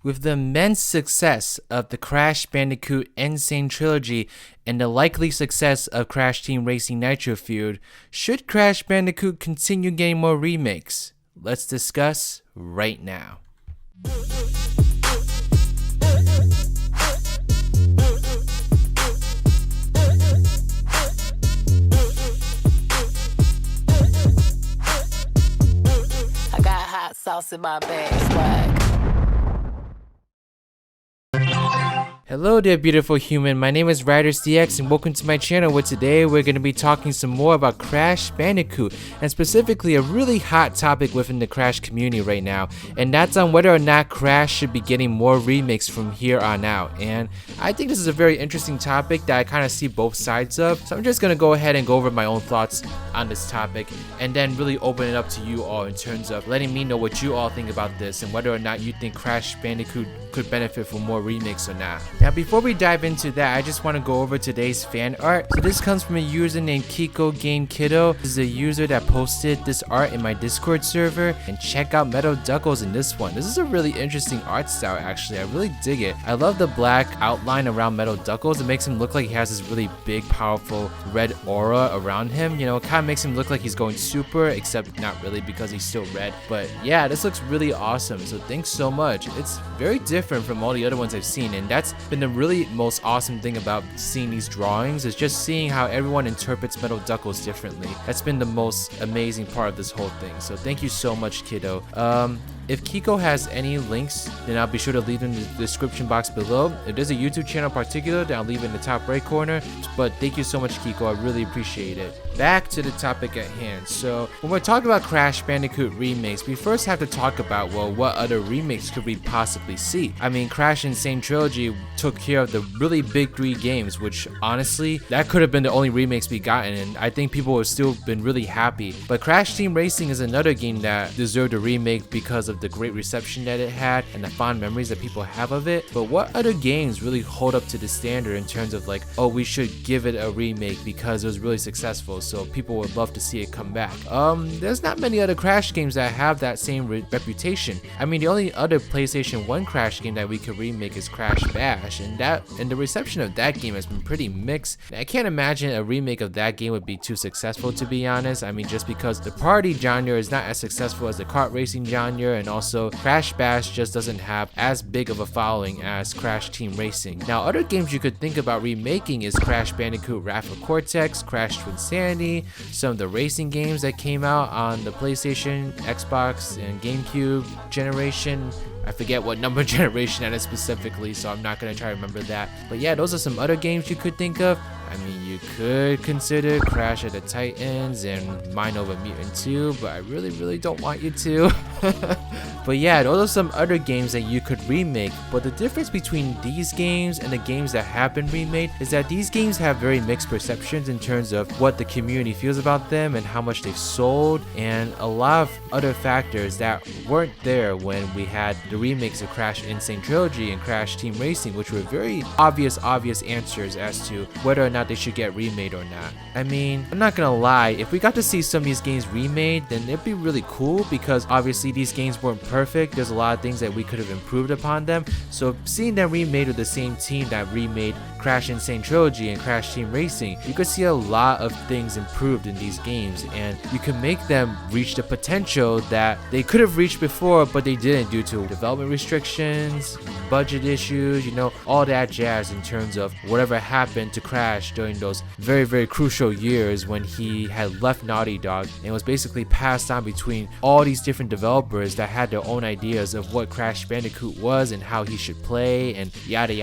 With the immense success of the Crash Bandicoot NSane Trilogy and the likely success of Crash Team Racing Nitro-Fueled, should Crash Bandicoot continue getting more remakes? Let's discuss right now. I got hot sauce in my bag, swag. Hello there, beautiful human. My name is RidersDX and welcome to my channel, where today we're going to be talking some more about Crash Bandicoot, and specifically a really hot topic within the Crash community right now, and that's on whether or not Crash should be getting more remakes from here on out. And I think this is a very interesting topic that I kind of see both sides of, so I'm just going to go ahead and go over my own thoughts on this topic and then really open it up to you all in terms of letting me know what you all think about this and whether or not you think Crash Bandicoot could benefit from more remakes or not. Now, before we dive into that, I just want to go over today's fan art. So this comes from a user named Kiko Game Kiddo. This is a user that posted this art in my Discord server, and check out Metal Duckles in this one. This is a really interesting art style, actually. I really dig it. I love the black outline around Metal Duckles. It makes him look like he has this really big, powerful red aura around him. You know, it kind of makes him look like he's going super, except not really because he's still red. But yeah, this looks really awesome. So thanks so much. It's very different from all the other ones I've seen, and that's been the really most awesome thing about seeing these drawings, is just seeing how everyone interprets Metal Duckles differently. That's been the most amazing part of this whole thing. So thank you so much, kiddo. If Kiko has any links, then I'll be sure to leave them in the description box below. If there's a YouTube channel in particular, then I'll leave it in the top right corner. But thank you so much, Kiko. I really appreciate it. Back to the topic at hand. So when we're talking about Crash Bandicoot remakes, we first have to talk about, well, what other remakes could we possibly see? I mean, Crash NSane Trilogy took care of the really big 3 games, which honestly, that could have been the only remakes we gotten, and I think people would still been really happy. But Crash Team Racing is another game that deserved a remake because of the great reception that it had and the fond memories that people have of it. But what other games really hold up to the standard in terms of like, oh, we should give it a remake because it was really successful, so people would love to see it come back? There's not many other Crash games that have that same reputation. I mean, the only other PlayStation 1 Crash game that we could remake is Crash Bash, and the reception of that game has been pretty mixed. I can't imagine a remake of that game would be too successful, to be honest. I mean, just because the party genre is not as successful as the kart racing genre, and also Crash Bash just doesn't have as big of a following as Crash Team Racing. Now, other games you could think about remaking is Crash Bandicoot Wrath of Cortex, Crash Twinsanity, some of the racing games that came out on the PlayStation, Xbox, and GameCube generation. I forget what number generation that is specifically, so I'm not going to try to remember that. But yeah, those are some other games you could think of. I mean, you could consider Crash of the Titans and Mind Over Mutant 2, but I really don't want you to. But yeah, those are some other games that you could remake. But the difference between these games and the games that have been remade is that these games have very mixed perceptions in terms of what the community feels about them and how much they've sold, and a lot of other factors that weren't there when we had the remakes of Crash NSane Trilogy and Crash Team Racing, which were very obvious answers as to whether or not they should get remade or not. I mean, I'm not gonna lie, if we got to see some of these games remade, then it'd be really cool, because obviously these games weren't perfect. There's a lot of things that we could have improved upon them. So seeing them remade with the same team that remade Crash NSane Trilogy and Crash Team Racing, you could see a lot of things improved in these games, and you can make them reach the potential that they could have reached before, but they didn't due to development restrictions, budget issues, you know, all that jazz in terms of whatever happened to Crash during those very crucial years when he had left Naughty Dog and was basically passed on between all these different developers that had their own ideas of what Crash Bandicoot was and how he should play and yada.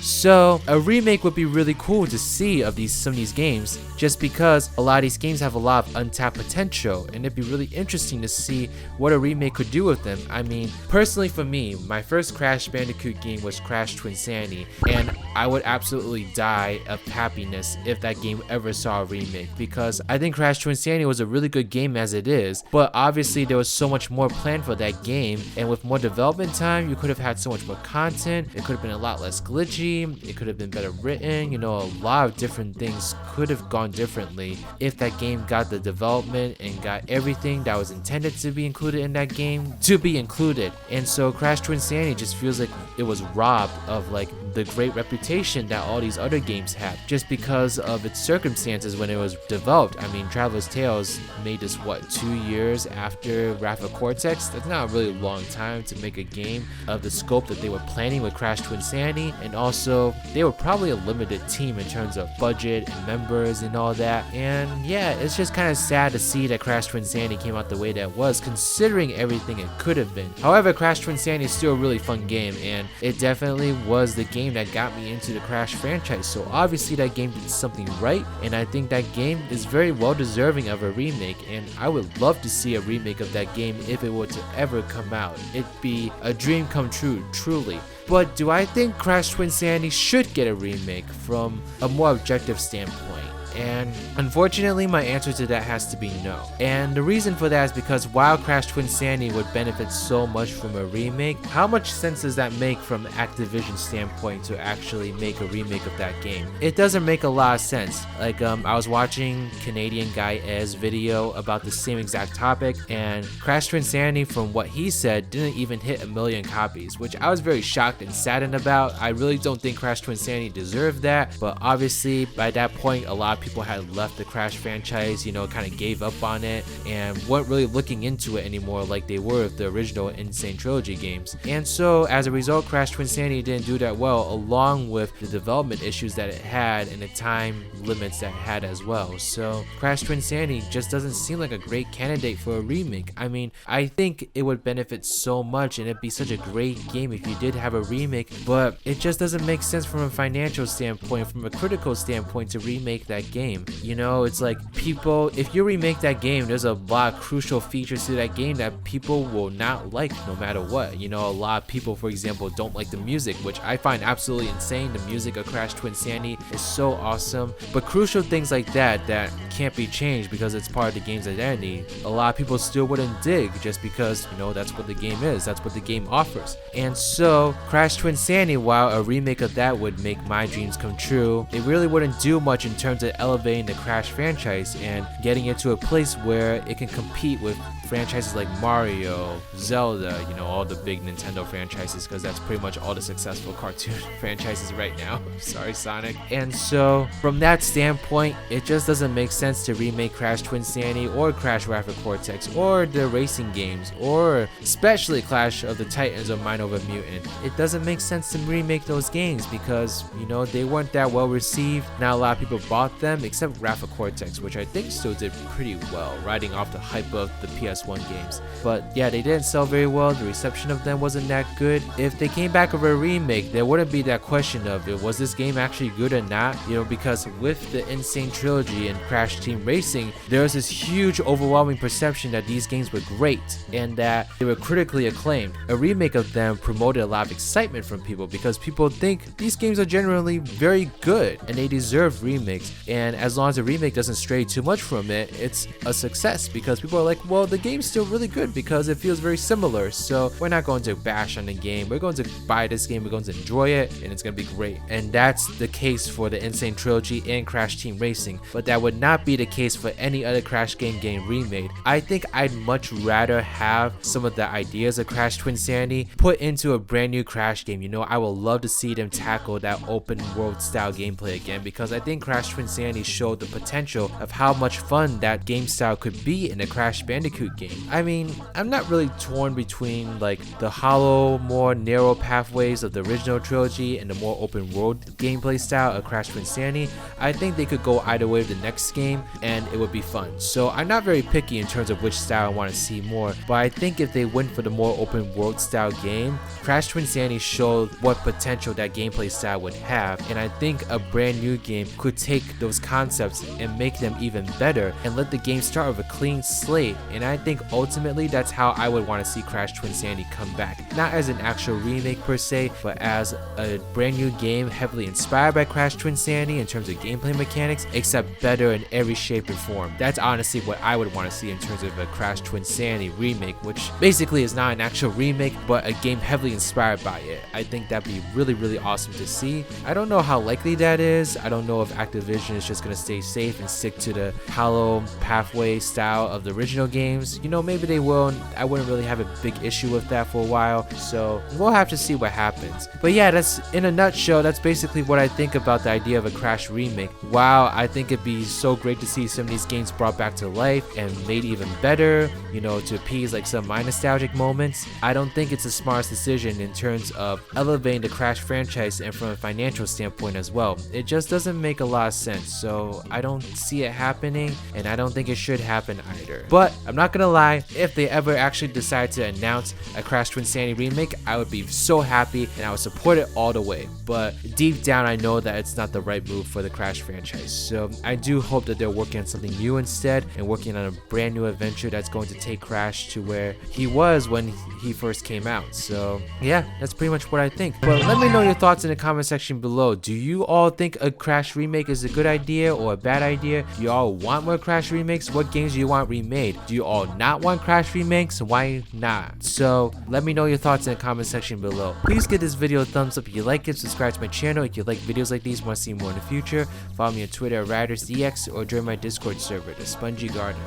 So a remake would be really cool to see of some of these games, just because a lot of these games have a lot of untapped potential, and it'd be really interesting to see what a remake could do with them. I mean, personally for me, my first Crash Bandicoot game was Crash Twinsanity, and I would absolutely die of happiness if that game ever saw a remake, because I think Crash Twinsanity was a really good game as it is, but obviously there was so much more planned for that game, and with more development time, you could have had so much more content. It could have been a lot less glitchy, it could have been better written, you know, a lot of different things could have gone differently if that game got the development and got everything that was intended to be included in that game to be included. And so Crash Twinsanity just feels like it was robbed of like the great reputation that all these other games have, just because of its circumstances when it was developed. I mean, Traveler's Tales made this, what, 2 years after Wrath of Cortex? That's not a really long time to make a game of the scope that they were planning with Crash Twinsanity, and also they were probably a limited team in terms of budget and members and all that. And yeah, it's just kind of sad to see that Crash Twinsanity came out the way that it was, considering everything it could have been. However, Crash Twinsanity is still a really fun game, and it definitely was the game that got me into the Crash franchise, so obviously that game did something right, and I think that game is very well deserving of a remake, and I would love to see a remake of that game if it were to ever come out. It'd be a dream come true, truly. But do I think Crash Twinsanity should get a remake from a more objective standpoint? And unfortunately, my answer to that has to be no. And the reason for that is because while Crash Twinsanity would benefit so much from a remake, how much sense does that make from Activision's standpoint to actually make a remake of that game? It doesn't make a lot of sense. Like, I was watching Canadian guy Ez video about the same exact topic, and Crash Twinsanity, from what he said, didn't even hit 1 million copies, which I was very shocked and saddened about. I really don't think Crash Twinsanity deserved that, but obviously by that point, a lot of people had left the Crash franchise, you know, kind of gave up on it and weren't really looking into it anymore like they were with the original NSane Trilogy games. And so as a result, Crash Twinsanity didn't do that well, along with the development issues that it had and the time limits that it had as well. So Crash Twinsanity just doesn't seem like a great candidate for a remake. I mean, I think it would benefit so much and it'd be such a great game if you did have a remake, but it just doesn't make sense from a financial standpoint, from a critical standpoint, to remake that game. You know, it's like, people, if you remake that game, there's a lot of crucial features to that game that people will not like no matter what. You know, a lot of people, for example, don't like the music, which I find absolutely insane. The music of Crash Twinsanity is so awesome, but crucial things like that can't be changed because it's part of the game's identity, a lot of people still wouldn't dig, just because, you know, that's what the game is, that's what the game offers. And so Crash Twinsanity, while a remake of that would make my dreams come true, it really wouldn't do much in terms of elevating the Crash franchise and getting it to a place where it can compete with franchises like Mario, Zelda, you know, all the big Nintendo franchises, because that's pretty much all the successful cartoon franchises right now. Sorry, Sonic. And so from that standpoint, it just doesn't make sense to remake Crash Twinsanity or Crash Wrath of Cortex or the racing games, or especially Clash of the Titans or Mind Over Mutant. It doesn't make sense to remake those games because, you know, they weren't that well received. Not a lot of people bought them, except Wrath of Cortex, which I think still did pretty well, riding off the hype of the PS1 games. But yeah, they didn't sell very well. The reception of them wasn't that good. If they came back with a remake, there wouldn't be that question of, was this game actually good or not? You know, because with the NSane Trilogy and Crash Team Racing, there was this huge overwhelming perception that these games were great and that they were critically acclaimed. A remake of them promoted a lot of excitement from people because people think these games are generally very good and they deserve remakes. And as long as the remake doesn't stray too much from it, it's a success because people are like, well, the game's still really good because it feels very similar, so we're not going to bash on the game. We're going to buy this game, we're going to enjoy it, and it's going to be great. And that's the case for the NSane Trilogy and Crash Team Racing, but that would not be the case for any other Crash game remade. I think I'd much rather have some of the ideas of Crash Twinsanity put into a brand new Crash game. You know, I would love to see them tackle that open world style gameplay again, because I think Crash Twinsanity showed the potential of how much fun that game style could be in a Crash Bandicoot game. I mean, I'm not really torn between like the hollow, more narrow pathways of the original trilogy and the more open world gameplay style of Crash Twinsanity. I think they could go either way with the next game and it would be fun. So I'm not very picky in terms of which style I want to see more, but I think if they went for the more open world style game, Crash Twinsanity showed what potential that gameplay style would have, and I think a brand new game could take those concepts and make them even better and let the game start with a clean slate. And I think ultimately that's how I would want to see Crash Twinsanity come back. Not as an actual remake per se, but as a brand new game heavily inspired by Crash Twinsanity in terms of gameplay mechanics, except better in every shape and form. That's honestly what I would want to see in terms of a Crash Twinsanity remake, which basically is not an actual remake, but a game heavily inspired by it. I think that'd be really awesome to see. I don't know how likely that is. I don't know if Activision is just going to stay safe and stick to the hollow pathway style of the original games. You know, maybe they will. I wouldn't really have a big issue with that for a while, so we'll have to see what happens. But yeah, that's in a nutshell, that's basically what I think about the idea of a Crash remake. Wow, I think it'd be so great to see some of these games brought back to life and made even better, you know, to appease like some of my nostalgic moments. I don't think it's the smartest decision in terms of elevating the Crash franchise and from a financial standpoint as well. It just doesn't make a lot of sense, so I don't see it happening, and I don't think it should happen either. But I'm not gonna lie, if they ever actually decide to announce a Crash Twinsanity remake, I would be so happy and I would support it all the way. But deep down, I know that it's not the right move for the Crash franchise, so I do hope that they're working on something new instead and working on a brand new adventure that's going to take Crash to where he was when he first came out. So yeah, that's pretty much what I think. But let me know your thoughts in the comment section below. Do you all think a Crash remake is a good idea or a bad idea? Do you all want more Crash remakes? What games do you want remade? Do you all not want Crash remakes? Why not? So let me know your thoughts in the comment section below. Please give this video a thumbs up if you like it, subscribe to my channel if you like videos like these, want to see more in the future, follow me on Twitter at RidersDX, or join my Discord server, the Spongy Garden.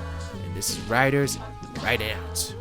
And this is Riders, Riding Out.